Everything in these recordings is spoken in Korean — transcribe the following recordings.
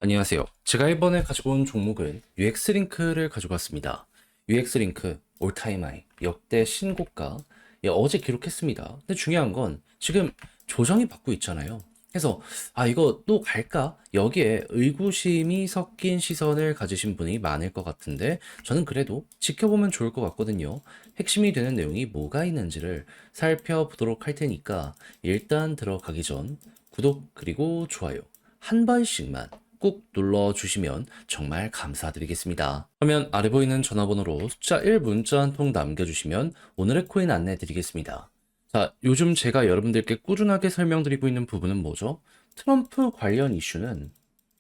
안녕하세요. 제가 이번에 가지고 온 종목은 UX링크를 가지고 왔습니다. UX링크 올타임 하이 역대 신고가 어제 기록했습니다. 근데 중요한 건 지금 조정이 받고 있잖아요. 그래서 이거 또 갈까? 여기에 의구심이 섞인 시선을 가지신 분이 많을 것 같은데 저는 그래도 지켜보면 좋을 것 같거든요. 핵심이 되는 내용이 뭐가 있는지를 살펴보도록 할 테니까 일단 들어가기 전 구독 그리고 좋아요 한 번씩만 꼭 눌러주시면 정말 감사드리겠습니다. 화면 아래 보이는 전화번호로 숫자 1 문자 한 통 남겨주시면 오늘의 코인 안내 드리겠습니다. 자, 요즘 제가 여러분들께 꾸준하게 설명드리고 있는 부분은 뭐죠? 트럼프 관련 이슈는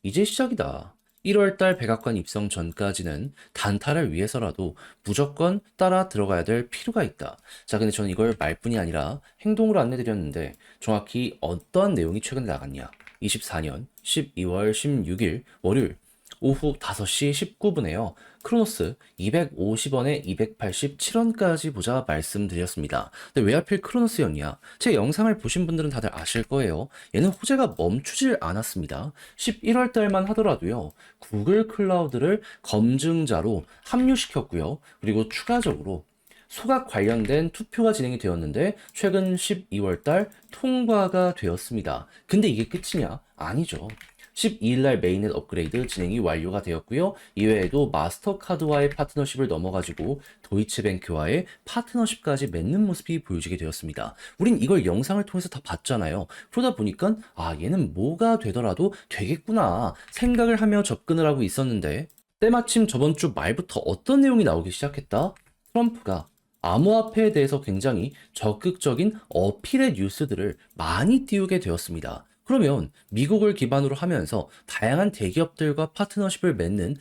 이제 시작이다. 1월달 백악관 입성 전까지는 단타를 위해서라도 무조건 따라 들어가야 될 필요가 있다. 자, 근데 저는 이걸 말뿐이 아니라 행동으로 안내드렸는데 정확히 어떤 내용이 최근에 나갔냐? 24년 12월 16일 월요일 오후 5시 19분에요. 크로노스 250원에 287원까지 보자 말씀드렸습니다. 근데 왜 하필 크로노스였냐? 제 영상을 보신 분들은 다들 아실 거예요. 얘는 호재가 멈추질 않았습니다. 11월 달만 하더라도요. 구글 클라우드를 검증자로 합류시켰고요. 그리고 추가적으로 소각 관련된 투표가 진행이 되었는데 최근 12월 달 통과가 되었습니다. 근데 이게 끝이냐? 아니죠. 12일 날 메인넷 업그레이드 진행이 완료가 되었고요. 이외에도 마스터카드와의 파트너십을 넘어가지고 도이치뱅크와의 파트너십까지 맺는 모습이 보여지게 되었습니다. 우린 이걸 영상을 통해서 다 봤잖아요. 그러다 보니까 얘는 뭐가 되더라도 되겠구나 생각을 하며 접근을 하고 있었는데 때마침 저번 주 말부터 어떤 내용이 나오기 시작했다? 트럼프가 암호화폐에 대해서 굉장히 적극적인 어필의 뉴스들을 많이 띄우게 되었습니다. 그러면 미국을 기반으로 하면서 다양한 대기업들과 파트너십을 맺는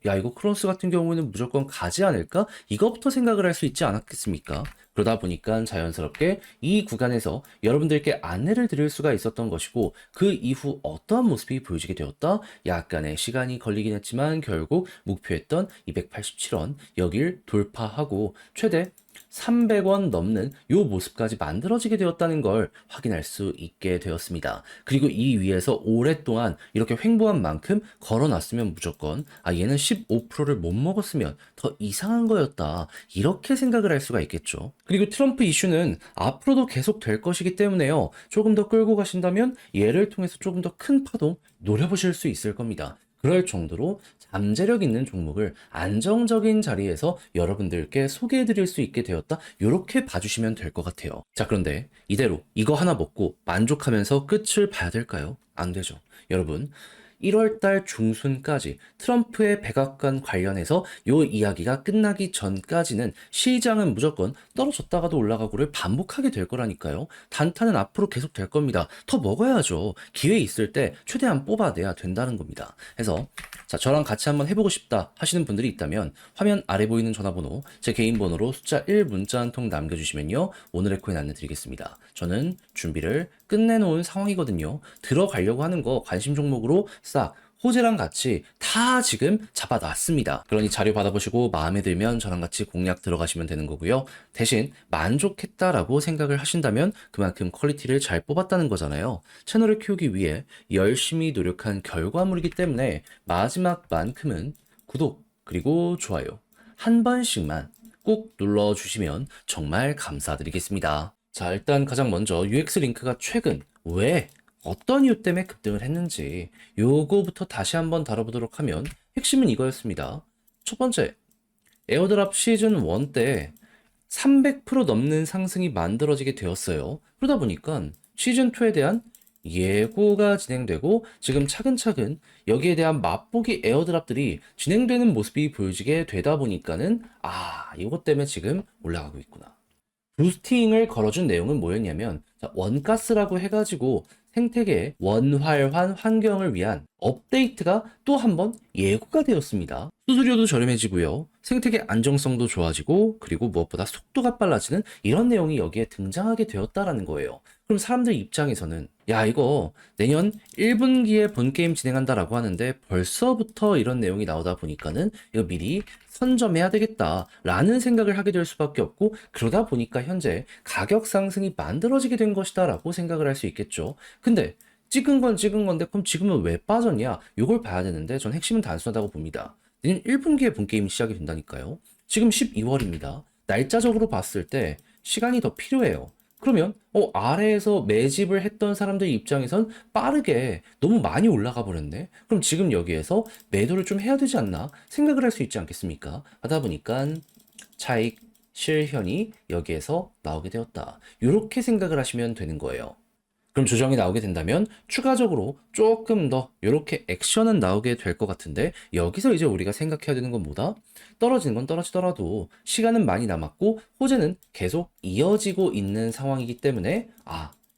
이거 크로스 같은 경우에는 무조건 가지 않을까? 이거부터 생각을 할 수 있지 않았겠습니까? 그러다 보니까 자연스럽게 이 구간에서 여러분들께 안내를 드릴 수가 있었던 것이고 그 이후 어떠한 모습이 보여지게 되었다? 약간의 시간이 걸리긴 했지만 결국 목표했던 287원 여길 돌파하고 최대 300원 넘는 요 모습까지 만들어지게 되었다는 걸 확인할 수 있게 되었습니다. 그리고 이 위에서 오랫동안 이렇게 횡보한 만큼 걸어놨으면 무조건 얘는 15%를 못 먹었으면 더 이상한 거였다. 이렇게 생각을 할 수가 있겠죠. 그리고 트럼프 이슈는 앞으로도 계속 될 것이기 때문에요. 조금 더 끌고 가신다면 얘를 통해서 조금 더 큰 파동 노려보실 수 있을 겁니다. 그럴 정도로 잠재력 있는 종목을 안정적인 자리에서 여러분들께 소개해 드릴 수 있게 되었다. 이렇게 봐주시면 될 것 같아요. 자, 그런데 이대로 이거 하나 먹고 만족하면서 끝을 봐야 될까요? 안 되죠. 여러분, 1월 달 중순까지 트럼프의 백악관 관련해서 요 이야기가 끝나기 전까지는 시장은 무조건 떨어졌다가도 올라가고를 반복하게 될 거라니까요. 단타는 앞으로 계속 될 겁니다. 더 먹어야죠. 기회 있을 때 최대한 뽑아내야 된다는 겁니다. 그래서 자, 저랑 같이 한번 해보고 싶다 하시는 분들이 있다면 화면 아래 보이는 전화번호 제 개인 번호로 숫자 1 문자 한 통 남겨주시면요. 오늘의 코인 안내드리겠습니다. 저는 준비를 끝내놓은 상황이거든요. 들어가려고 하는 거 관심 종목으로 싹 호재랑 같이 다 지금 잡아놨습니다. 그러니 자료 받아보시고 마음에 들면 저랑 같이 공략 들어가시면 되는 거고요. 대신 만족했다라고 생각을 하신다면 그만큼 퀄리티를 잘 뽑았다는 거잖아요. 채널을 키우기 위해 열심히 노력한 결과물이기 때문에 마지막만큼은 구독 그리고 좋아요 한 번씩만 꼭 눌러주시면 정말 감사드리겠습니다. 자, 일단 가장 먼저 UX 링크가 최근 왜 어떤 이유 때문에 급등을 했는지 요거부터 다시 한번 다뤄보도록 하면 핵심은 이거였습니다. 첫 번째, 에어드랍 시즌 1 때 300% 넘는 상승이 만들어지게 되었어요. 그러다 보니까 시즌 2에 대한 예고가 진행되고 지금 차근차근 여기에 대한 맛보기 에어드랍들이 진행되는 모습이 보여지게 되다 보니까는 이것 때문에 지금 올라가고 있구나. 부스팅을 걸어준 내용은 뭐였냐면 원가스라고 해가지고 생태계의 원활한 환경을 위한 업데이트가 또 한 번 예고가 되었습니다. 수수료도 저렴해지고요. 생태계 안정성도 좋아지고 그리고 무엇보다 속도가 빨라지는 이런 내용이 여기에 등장하게 되었다라는 거예요. 그럼 사람들 입장에서는 이거 내년 1분기에 본게임 진행한다라고 하는데 벌써부터 이런 내용이 나오다 보니까는 이거 미리 선점해야 되겠다라는 생각을 하게 될 수밖에 없고 그러다 보니까 현재 가격 상승이 만들어지게 된 것이다라고 생각을 할 수 있겠죠. 근데 찍은 건 찍은 건데 그럼 지금은 왜 빠졌냐? 이걸 봐야 되는데 전 핵심은 단순하다고 봅니다. 내년 1분기에 본 게임이 시작이 된다니까요. 지금 12월입니다. 날짜적으로 봤을 때 시간이 더 필요해요. 그러면 아래에서 매집을 했던 사람들 입장에선 빠르게 너무 많이 올라가 버렸네. 그럼 지금 여기에서 매도를 좀 해야 되지 않나 생각을 할 수 있지 않겠습니까? 하다 보니까 차익 실현이 여기에서 나오게 되었다. 이렇게 생각을 하시면 되는 거예요. 그럼 조정이 나오게 된다면 추가적으로 조금 더 이렇게 액션은 나오게 될 것 같은데, 여기서 이제 우리가 생각해야 되는 건 뭐다? 떨어지는 건 떨어지더라도 시간은 많이 남았고 호재는 계속 이어지고 있는 상황이기 때문에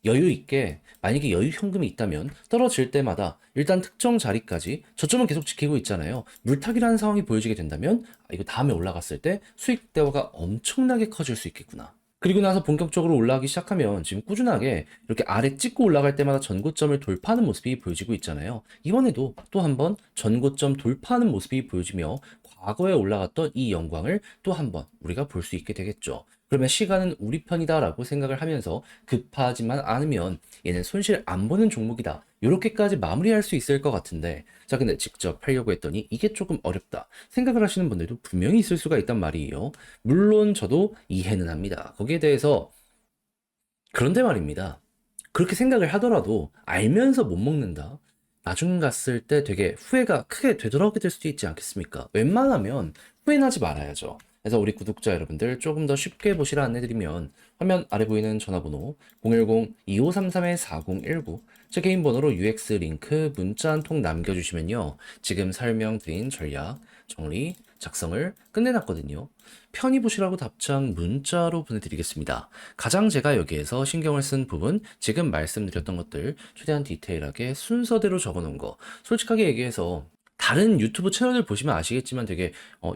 여유 있게, 만약에 여유 현금이 있다면 떨어질 때마다 일단 특정 자리까지 저점은 계속 지키고 있잖아요. 물타기라는 상황이 보여지게 된다면 이거 다음에 올라갔을 때 수익 대화가 엄청나게 커질 수 있겠구나. 그리고 나서 본격적으로 올라가기 시작하면 지금 꾸준하게 이렇게 아래 찍고 올라갈 때마다 전고점을 돌파하는 모습이 보여지고 있잖아요. 이번에도 또 한 번 전고점 돌파하는 모습이 보여지며 과거에 올라갔던 이 영광을 또 한 번 우리가 볼 수 있게 되겠죠. 그러면 시간은 우리 편이다라고 생각을 하면서 급하지만 않으면 얘는 손실 안 보는 종목이다, 이렇게까지 마무리할 수 있을 것 같은데, 자 근데 직접 하려고 했더니 이게 조금 어렵다 생각을 하시는 분들도 분명히 있을 수가 있단 말이에요. 물론 저도 이해는 합니다. 거기에 대해서. 그런데 말입니다, 그렇게 생각을 하더라도 알면서 못 먹는다, 나중 갔을 때 되게 후회가 크게 되돌아오게 될 수도 있지 않겠습니까? 웬만하면 후회나지 말아야죠. 그래서 우리 구독자 여러분들 조금 더 쉽게 보시라 안내드리면, 화면 아래 보이는 전화번호 010-2533-4019, 제 개인 번호로 UX 링크 문자 한 통 남겨주시면요, 지금 설명드린 전략 정리 작성을 끝내놨거든요. 편히 보시라고 답장 문자로 보내드리겠습니다. 가장 제가 여기에서 신경을 쓴 부분, 지금 말씀드렸던 것들 최대한 디테일하게 순서대로 적어놓은 거, 솔직하게 얘기해서 다른 유튜브 채널들 보시면 아시겠지만 되게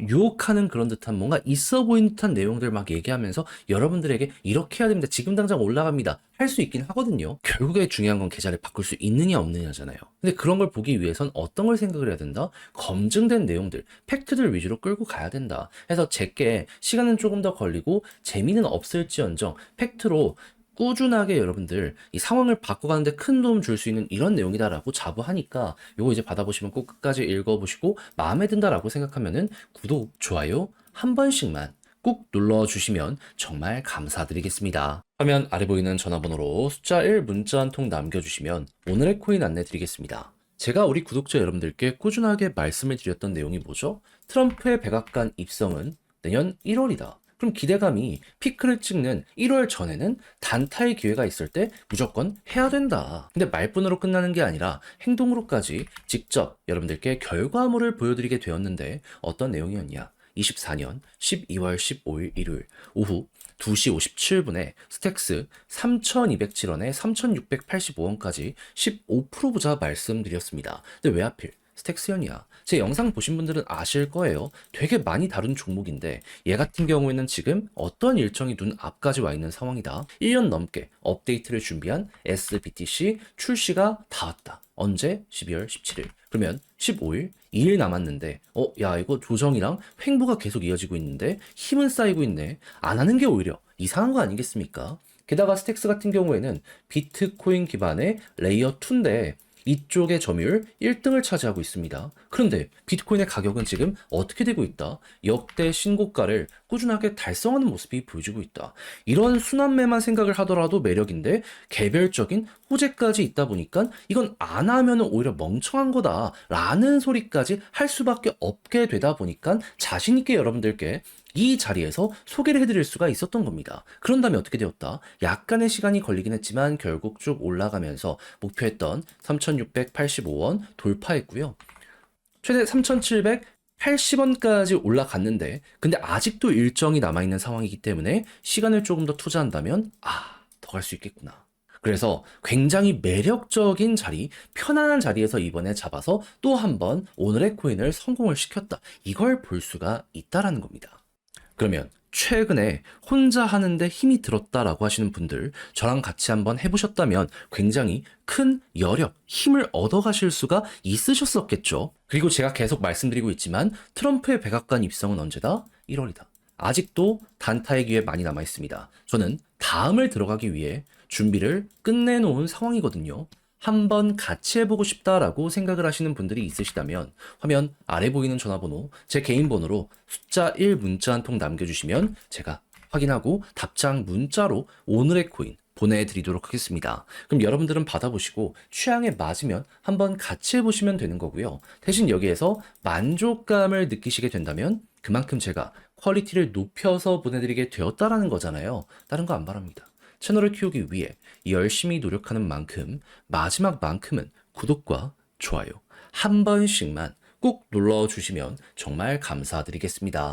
유혹하는 그런 듯한, 뭔가 있어 보이는 듯한 내용들 막 얘기하면서 여러분들에게 이렇게 해야 됩니다, 지금 당장 올라갑니다 할 수 있긴 하거든요. 결국에 중요한 건 계좌를 바꿀 수 있느냐 없느냐잖아요. 근데 그런 걸 보기 위해선 어떤 걸 생각을 해야 된다? 검증된 내용들, 팩트들 위주로 끌고 가야 된다. 해서 제게 시간은 조금 더 걸리고 재미는 없을지언정 팩트로 꾸준하게 여러분들 이 상황을 바꿔가는데 큰 도움 줄 수 있는 이런 내용이다라고 자부하니까, 요거 이제 받아보시면 꼭 끝까지 읽어보시고 마음에 든다라고 생각하면은 구독, 좋아요 한 번씩만 꼭 눌러주시면 정말 감사드리겠습니다. 화면 아래 보이는 전화번호로 숫자 1 문자 한 통 남겨주시면 오늘의 코인 안내 드리겠습니다. 제가 우리 구독자 여러분들께 꾸준하게 말씀을 드렸던 내용이 뭐죠? 트럼프의 백악관 입성은 내년 1월이다. 그럼 기대감이 피크를 찍는 1월 전에는 단타의 기회가 있을 때 무조건 해야 된다. 근데 말뿐으로 끝나는 게 아니라 행동으로까지 직접 여러분들께 결과물을 보여드리게 되었는데, 어떤 내용이었냐? 24년 12월 15일 일요일 오후 2시 57분에 스택스 3,207원에 3,685원까지 15% 보자 말씀드렸습니다. 근데 왜 하필 스택스연이야? 제 영상 보신 분들은 아실 거예요. 되게 많이 다룬 종목인데 얘 같은 경우에는 지금 어떤 일정이 눈앞까지 와 있는 상황이다. 1년 넘게 업데이트를 준비한 SBTC 출시가 다 왔다. 언제? 12월 17일. 그러면 15일, 2일 남았는데 야 이거 조정이랑 횡보가 계속 이어지고 있는데 힘은 쌓이고 있네. 안 하는 게 오히려 이상한 거 아니겠습니까? 게다가 스택스 같은 경우에는 비트코인 기반의 레이어 2인데 이쪽의 점유율 1등을 차지하고 있습니다. 그런데 비트코인의 가격은 지금 어떻게 되고 있다? 역대 신고가를 꾸준하게 달성하는 모습이 보여지고 있다. 이런 순환매만 생각을 하더라도 매력인데 개별적인 호재까지 있다 보니까 이건 안 하면 오히려 멍청한 거다 라는 소리까지 할 수밖에 없게 되다 보니까 자신있게 여러분들께 이 자리에서 소개를 해드릴 수가 있었던 겁니다. 그런 다음에 어떻게 되었다? 약간의 시간이 걸리긴 했지만 결국 쭉 올라가면서 목표했던 3,685원 돌파했고요. 최대 3,780원까지 올라갔는데, 근데 아직도 일정이 남아있는 상황이기 때문에 시간을 조금 더 투자한다면 더 갈 수 있겠구나. 그래서 굉장히 매력적인 자리, 편안한 자리에서 이번에 잡아서 또 한 번 오늘의 코인을 성공을 시켰다. 이걸 볼 수가 있다라는 겁니다. 그러면 최근에 혼자 하는데 힘이 들었다라고 하시는 분들, 저랑 같이 한번 해보셨다면 굉장히 큰 여력, 힘을 얻어가실 수가 있으셨었겠죠. 그리고 제가 계속 말씀드리고 있지만 트럼프의 백악관 입성은 언제다? 1월이다. 아직도 단타의 기회 많이 남아 있습니다. 저는 다음을 들어가기 위해 준비를 끝내놓은 상황이거든요. 한번 같이 해보고 싶다라고 생각을 하시는 분들이 있으시다면 화면 아래 보이는 전화번호, 제 개인 번호로 숫자 1 문자 한 통 남겨주시면 제가 확인하고 답장 문자로 오늘의 코인 보내드리도록 하겠습니다. 그럼 여러분들은 받아보시고 취향에 맞으면 한번 같이 해보시면 되는 거고요. 대신 여기에서 만족감을 느끼시게 된다면 그만큼 제가 퀄리티를 높여서 보내드리게 되었다라는 거잖아요. 다른 거 안 바랍니다. 채널을 키우기 위해 열심히 노력하는 만큼 마지막만큼은 구독과 좋아요 한 번씩만 꼭 눌러주시면 정말 감사드리겠습니다.